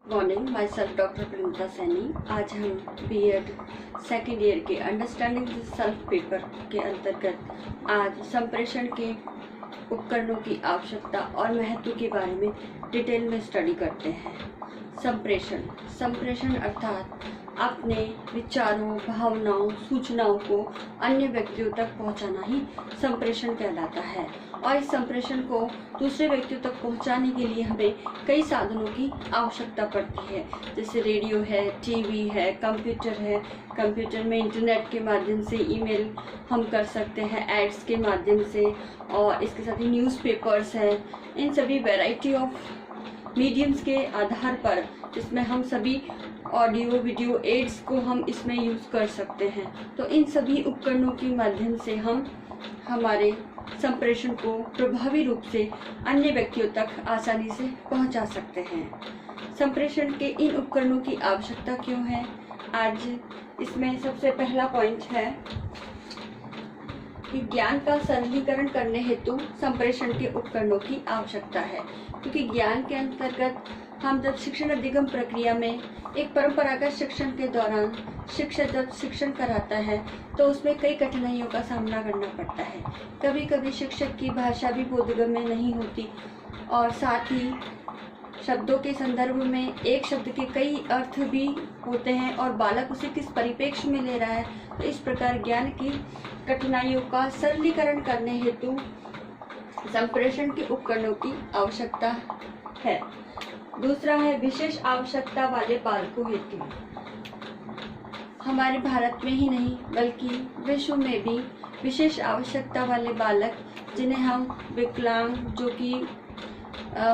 Morning, my self doctor Priyanka Saini. आज हम BEd second year के अंडरस्टैंडिंग द सेल्फ पेपर के अंतर्गत आज संप्रेषण के उपकरणों की आवश्यकता और महत्व के बारे में डिटेल में स्टडी करते हैं। संप्रेषण अर्थात अपने विचारों, भावनाओं, सूचनाओं को अन्य व्यक्तियों तक पहुंचाना ही संप्रेषण कहलाता है। और इस संप्रेषण को दूसरे व्यक्तियों तक पहुंचाने के लिए हमें कई साधनों की आवश्यकता पड़ती है, जैसे रेडियो है, टीवी है, कंप्यूटर है। कंप्यूटर में इंटरनेट के माध्यम से ईमेल हम कर सकते हैं, एड्स के माध्यम से, और इसके साथ ही न्यूज़पेपर्स है। इन सभी वैरायटी ऑफ मीडियम्स के आधार पर इसमें हम सभी ऑडियो, वीडियो, एड्स को हम इसमें यूज़ कर सकते हैं। तो इन सभी उपकरणों के माध्यम से हम हमारे संप्रेषण को प्रभावी रूप से अन्य व्यक्तियों तक आसानी से पहुंचा सकते हैं। संप्रेषण के इन उपकरणों की आवश्यकता क्यों है? आज इसमें सबसे पहला पॉइंट है कि ज्ञान का सरलीकरण करने हेतु संप्रेषण के उपकरणों की आवश्यकता है, क्योंकि ज्ञान के अंतर्गत हम जब शिक्षण अधिगम प्रक्रिया में एक परंपरागत शिक्षण के दौरान शिक्षक जब शिक्षण कराता है तो उसमें कई कठिनाइयों का सामना करना पड़ता है। कभी कभी शिक्षक की भाषा भी बोधगम्य नहीं होती, और साथ ही शब्दों के संदर्भ में एक शब्द के कई अर्थ भी होते हैं और बालक उसे किस परिप्रेक्ष्य में ले रहा है। तो इस प्रकार ज्ञान की कठिनाइयों का सरलीकरण करने हेतु संप्रेषण के उपकरणों की आवश्यकता है। दूसरा है विशेष आवश्यकता वाले बालकों हेतु। हमारे भारत में ही नहीं बल्कि विश्व में भी विशेष आवश्यकता वाले बालक, जिन्हें हम विकलांग, जो कि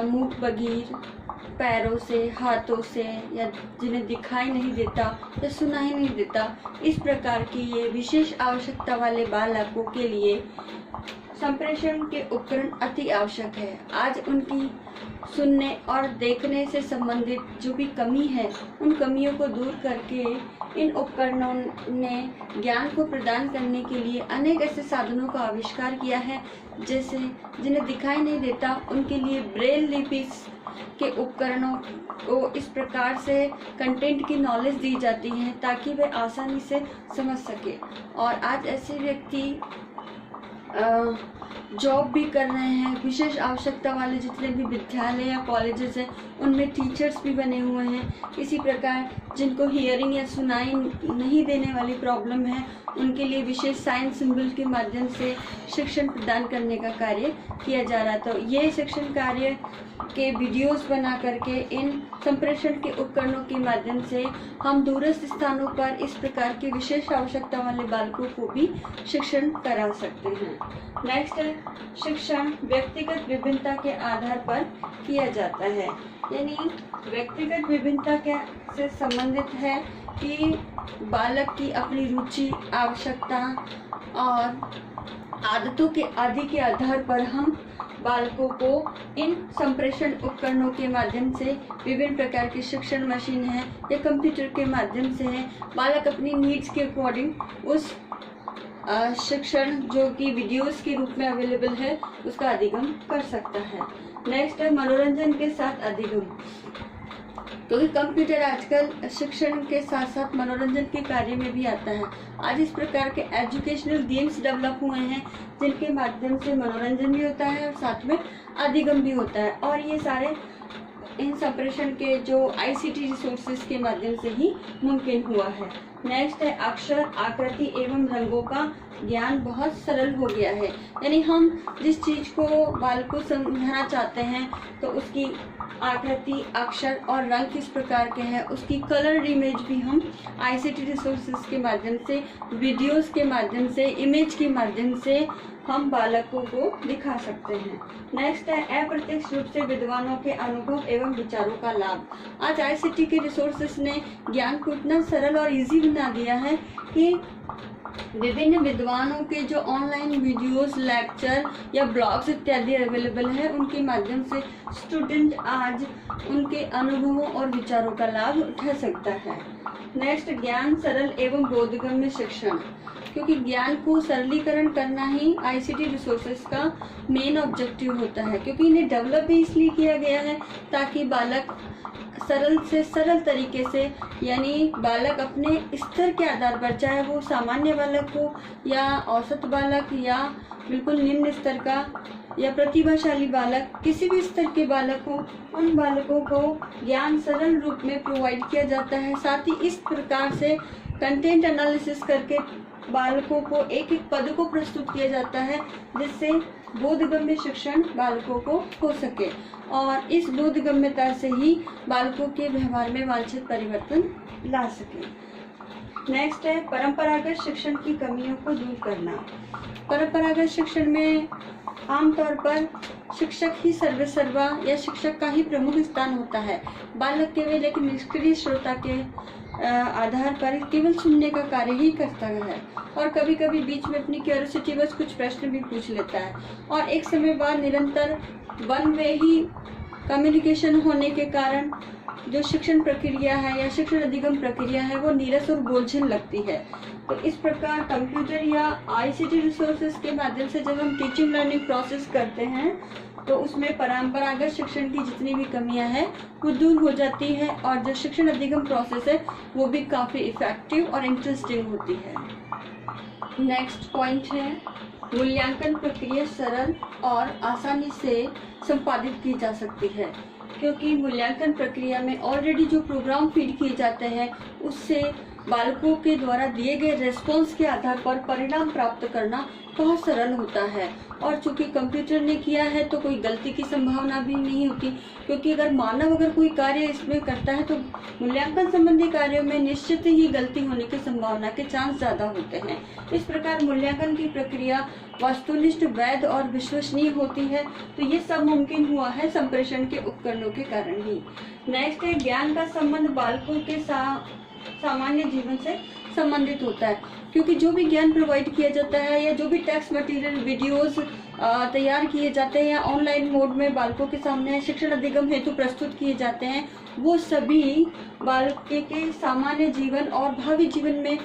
मूक बधिर, पैरों से, हाथों से, या जिन्हें दिखाई नहीं देता या सुनाई नहीं देता, इस प्रकार की ये विशेष आवश्यकता वाले बालकों के लिए संप्रेषण के उपकरण अति आवश्यक है। आज उनकी सुनने और देखने से संबंधित जो भी कमी है, उन कमियों को दूर करके इन उपकरणों ने ज्ञान को प्रदान करने के लिए अनेक ऐसे साधनों का आविष्कार किया है, जैसे जिन्हें दिखाई नहीं देता उनके लिए ब्रेल लिपि के उपकरणों को इस प्रकार से कंटेंट की नॉलेज दी जाती है ताकि वे आसानी से समझ सके। और आज ऐसे व्यक्ति जॉब भी कर रहे हैं। विशेष आवश्यकता वाले जितने भी विद्यालय या कॉलेजेस हैं, उनमें टीचर्स भी बने हुए हैं। इसी प्रकार जिनको हियरिंग या सुनाई नहीं देने वाली प्रॉब्लम है, उनके लिए विशेष साइन सिंबल के माध्यम से शिक्षण प्रदान करने का कार्य किया जा रहा। तो ये शिक्षण कार्य के वीडियोस बना करके इन संप्रेषण के उपकरणों के माध्यम से हम दूरस्थ स्थानों पर इस प्रकार के विशेष आवश्यकता वाले बालकों को भी शिक्षण करा सकते हैं। नेक्स्ट है शिक्षण व्यक्तिगत विभिन्नता के आधार पर किया जाता है। यानी व्यक्तिगत विभिन्नता के से संबंधित है कि बालक की अपनी रुचि, आवश्यकता और आदतों के आदि के आधार पर हम बालकों को इन संप्रेषण उपकरणों के माध्यम से, विभिन्न प्रकार की शिक्षण मशीन है या कंप्यूटर के माध्यम से है, बालक अपनी नीड्स के अकॉर्डिंग उस शिक्षण जो कि वीडियोस के रूप में अवेलेबल है उसका अधिगम कर सकता है। नेक्स्ट है मनोरंजन के साथ अधिगम, क्योंकि कंप्यूटर आजकल शिक्षण के साथ साथ मनोरंजन के कार्य में भी आता है। आज इस प्रकार के एजुकेशनल गेम्स डेवलप हुए हैं जिनके माध्यम से मनोरंजन भी होता है और साथ में अधिगम भी होता है, और ये सारे इन संप्रेषण के जो आईसीटी रिसोर्सेज के माध्यम से ही मुमकिन हुआ है। नेक्स्ट है अक्षर, आकृति एवं रंगों का ज्ञान बहुत सरल हो गया है। यानी हम जिस चीज को बालक को समझाना चाहते हैं तो उसकी आकृति, अक्षर और रंग किस प्रकार के हैं, उसकी कलर इमेज भी हम आईसीटी रिसोर्सेज के माध्यम से, वीडियोस के माध्यम से, इमेज के माध्यम से हम बालकों को दिखा सकते हैं। नेक्स्ट है अप्रत्यक्ष रूप से विद्वानों के अनुभव एवं विचारों का लाभ। आज आईसीटी के रिसोर्सेज ने ज्ञान को इतना सरल और इजी बना दिया है कि विभिन्न विद्वानों के जो ऑनलाइन वीडियोस, लेक्चर या ब्लॉग्स इत्यादि अवेलेबल है, उनके माध्यम से स्टूडेंट आज उनके अनुभवों और विचारों का लाभ उठा सकता है। नेक्स्ट ज्ञान सरल एवं बोधगम्य शिक्षण, क्योंकि ज्ञान को सरलीकरण करना ही आईसीटी रिसोर्सेज का मेन ऑब्जेक्टिव होता है, क्योंकि इन्हें डेवलप भी इसलिए किया गया है ताकि बालक सरल से सरल तरीके से, यानी बालक अपने स्तर के आधार पर, चाहे वो सामान्य बालक हो या औसत बालक या बिल्कुल निम्न स्तर का या प्रतिभाशाली बालक, किसी भी स्तर के बालक हो, उन बालकों को ज्ञान सरल रूप में प्रोवाइड किया जाता है। साथ ही इस प्रकार से कंटेंट एनालिसिस करके बालकों को एक एक पद को प्रस्तुत किया जाता है, जिससे बोधगम्य शिक्षण बालकों को हो सके और इस बोधगम्यता से ही बालकों के व्यवहार में वांछित परिवर्तन ला सके। नेक्स्ट है परंपरागत शिक्षण की कमियों को दूर करना। परंपरागत शिक्षण में आमतौर पर शिक्षक ही सर्वेसर्वा या शिक्षक का ही प्रमुख स्थान होता है। बालक केवल एक निष्क्रिय श्रोता के आधार पर केवल सुनने का कार्य ही करता है और कभी कभी बीच में अपनी क्यूरियोसिटी बस कुछ प्रश्न भी पूछ लेता है और एक समय बाद निरंतर वन वे ही कम्युनिकेशन होने के कारण जो शिक्षण प्रक्रिया है या शिक्षण अधिगम प्रक्रिया है वो नीरस और बोझिल लगती है। तो इस प्रकार कंप्यूटर या आईसीटी रिसोर्सेज के माध्यम से जब हम टीचिंग लर्निंग प्रोसेस करते हैं तो उसमें परंपरागत शिक्षण की जितनी भी कमियां हैं वो दूर हो जाती है और जो शिक्षण अधिगम प्रोसेस है वो भी काफ़ी इफेक्टिव और इंटरेस्टिंग होती है। नेक्स्ट पॉइंट है मूल्यांकन प्रक्रिया सरल और आसानी से संपादित की जा सकती है, क्योंकि मूल्यांकन प्रक्रिया में ऑलरेडी जो प्रोग्राम फीड किए जाते हैं उससे बालकों के द्वारा दिए गए रेस्पॉन्स के आधार पर परिणाम प्राप्त करना बहुत सरल होता है और चूंकि कंप्यूटर ने किया है तो कोई गलती की संभावना भी नहीं होती, क्योंकि अगर मानव कोई कार्य इसमें करता है तो मूल्यांकन संबंधी कार्यों में निश्चित ही गलती होने की संभावना के चांस ज़्यादा होते हैं। इस प्रकार मूल्यांकन की प्रक्रिया वस्तुनिष्ठ, वैध और विश्वसनीय होती है। तो ये सब मुमकिन हुआ है संप्रेषण के उपकरणों के कारण ही। नेक्स्ट है ज्ञान का संबंध बालकों के सामान्य जीवन से संबंधित होता है, क्योंकि जो भी ज्ञान प्रोवाइड किया जाता है या जो भी टेक्स्ट मटेरियल, वीडियोस तैयार किए जाते हैं या ऑनलाइन मोड में बालकों के सामने शिक्षण अधिगम हेतु प्रस्तुत किए जाते हैं, वो सभी बालक के सामान्य जीवन और भावी जीवन में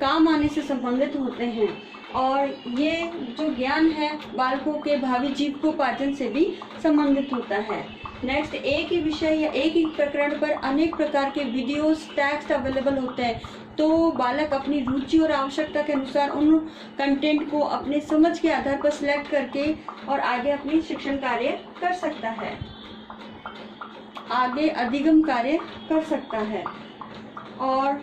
काम आने से संबंधित होते हैं और ये जो ज्ञान है बालकों के भावी जीविकोपार्जन से भी संबंधित होता है। नेक्स्ट, एक ही विषय या एक ही प्रकरण पर अनेक प्रकार के वीडियोस, टेक्स्ट अवेलेबल होते हैं, तो बालक अपनी रुचि और आवश्यकता के अनुसार उन कंटेंट को अपने समझ के आधार पर सिलेक्ट करके और आगे अपनी शिक्षण कार्य कर सकता है, आगे अधिगम कार्य कर सकता है। और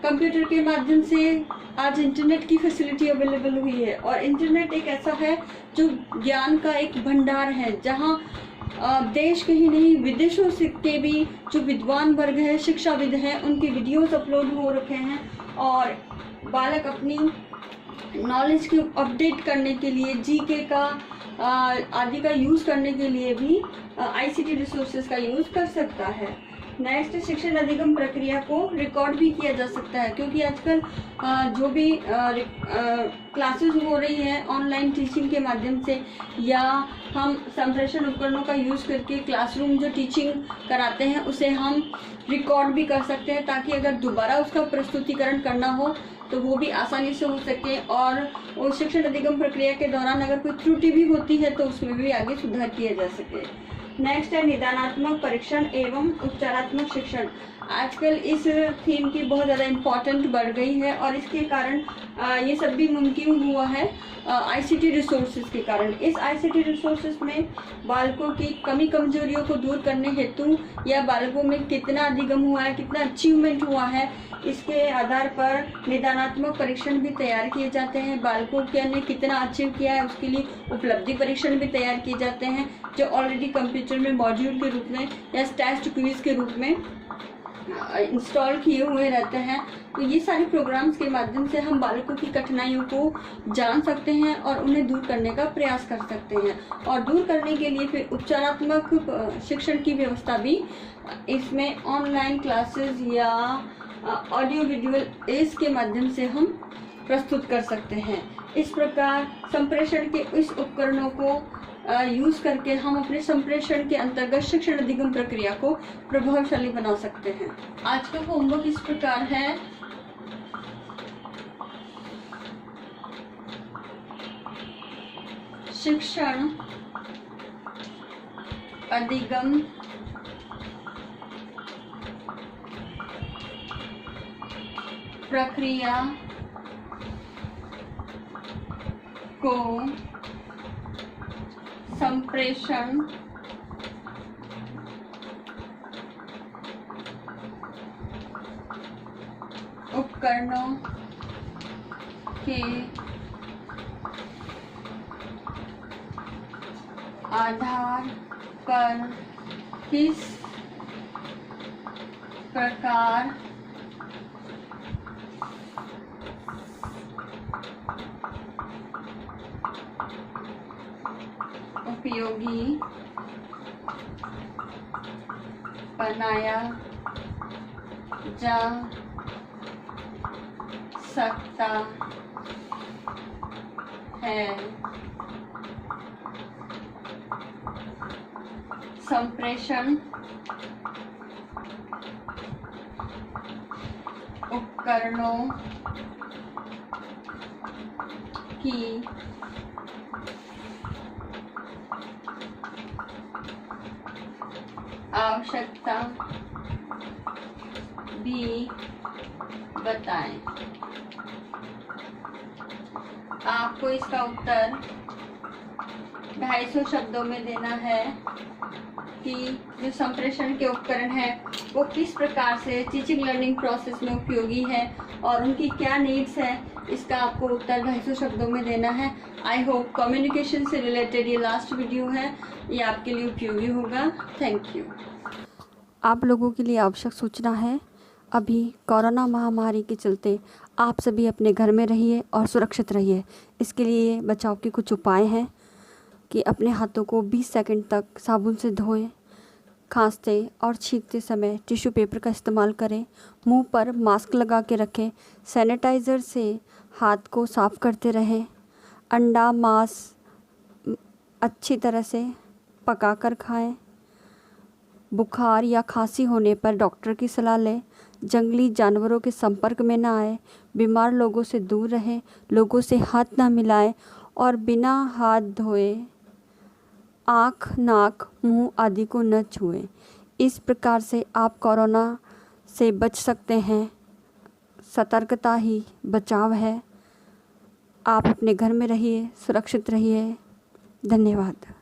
कंप्यूटर के माध्यम से आज इंटरनेट की फैसिलिटी अवेलेबल हुई है और इंटरनेट एक ऐसा है जो ज्ञान का एक भंडार है, जहां देश के ही नहीं विदेशों से के भी जो विद्वान वर्ग है, शिक्षाविद हैं, उनके वीडियोस अपलोड हो रखे हैं और बालक अपनी नॉलेज को अपडेट करने के लिए, जीके का आदि का यूज़ करने के लिए भी आईसीटी रिसोर्सेज का यूज़ कर सकता है। नेक्स्ट, शिक्षण अधिगम प्रक्रिया को रिकॉर्ड भी किया जा सकता है, क्योंकि आजकल जो भी क्लासेस हो रही हैं ऑनलाइन टीचिंग के माध्यम से या हम संप्रेषण उपकरणों का यूज़ करके क्लासरूम जो टीचिंग कराते हैं उसे हम रिकॉर्ड भी कर सकते हैं, ताकि अगर दोबारा उसका प्रस्तुतिकरण करना हो तो वो भी आसानी से हो सके और उस शिक्षण अधिगम प्रक्रिया के दौरान अगर कोई त्रुटि भी होती है तो उसमें भी आगे सुधार किया जा सके। नेक्स्ट है निदानात्मक परीक्षण एवं उपचारात्मक शिक्षण। आजकल इस थीम की बहुत ज़्यादा इम्पोर्टेंट बढ़ गई है और इसके कारण ये सब भी मुमकिन हुआ है आईसीटी रिसोर्सेज के कारण। इस आईसीटी रिसोर्सेज में बालकों की कमी कमजोरियों को दूर करने हेतु या बालकों में कितना अधिगम हुआ है, कितना अचीवमेंट हुआ है, इसके आधार पर निदानात्मक परीक्षण भी तैयार किए जाते हैं। बालकों के ने कितना अचीव किया है उसके लिए उपलब्धि परीक्षण भी तैयार किए जाते हैं, जो ऑलरेडी कंप्यूटर में मॉड्यूल के रूप में या टेस्ट क्विज के रूप में इंस्टॉल किए हुए रहते हैं। तो ये सारे प्रोग्राम्स के माध्यम से हम बालकों की कठिनाइयों को जान सकते हैं और उन्हें दूर करने का प्रयास कर सकते हैं और दूर करने के लिए फिर उपचारात्मक शिक्षण की व्यवस्था भी इसमें ऑनलाइन क्लासेस या ऑडियो विजुअल एड्स के माध्यम से हम प्रस्तुत कर सकते हैं। इस प्रकार संप्रेषण के इस उपकरणों को यूज़ करके हम अपने संप्रेषण के अंतर्गत शिक्षण अधिगम प्रक्रिया को प्रभावशाली बना सकते हैं। आज का होमवर्क इस प्रकार है। शिक्षण अधिगम प्रक्रिया को संप्रेषण उपकरणों के आधार पर किस प्रकार उपयोगी बनाया जा सकता है। संप्रेषण उपकरणों की आवश्यकता भी बताएं। आपको इसका उत्तर 250 शब्दों में देना है कि जो संप्रेषण के उपकरण है वो किस प्रकार से टीचिंग लर्निंग प्रोसेस में उपयोगी है और उनकी क्या नीड्स है, इसका आपको उत्तर 250 शब्दों में देना है। आई होप कम्युनिकेशन से रिलेटेड ये लास्ट वीडियो है, ये आपके लिए उपयोगी होगा। Thank you. आप लोगों के लिए आवश्यक सूचना है, अभी कोरोना महामारी के चलते आप सभी अपने घर में रहिए और सुरक्षित रहिए। इसके लिए बचाव के कुछ उपाय हैं कि अपने हाथों को 20 सेकंड तक साबुन से धोएं, खांसते और छींकते समय टिश्यू पेपर का इस्तेमाल करें, मुंह पर मास्क लगा के रखें, सैनिटाइज़र से हाथ को साफ़ करते रहें, अंडा मांस अच्छी तरह से पकाकर खाएं, बुखार या खांसी होने पर डॉक्टर की सलाह लें, जंगली जानवरों के संपर्क में ना आए, बीमार लोगों से दूर रहें, लोगों से हाथ ना मिलाएं और बिना हाथ धोए आँख, नाक, मुंह आदि को न छुएं। इस प्रकार से आप कोरोना से बच सकते हैं। सतर्कता ही बचाव है। आप अपने घर में रहिए, सुरक्षित रहिए। धन्यवाद।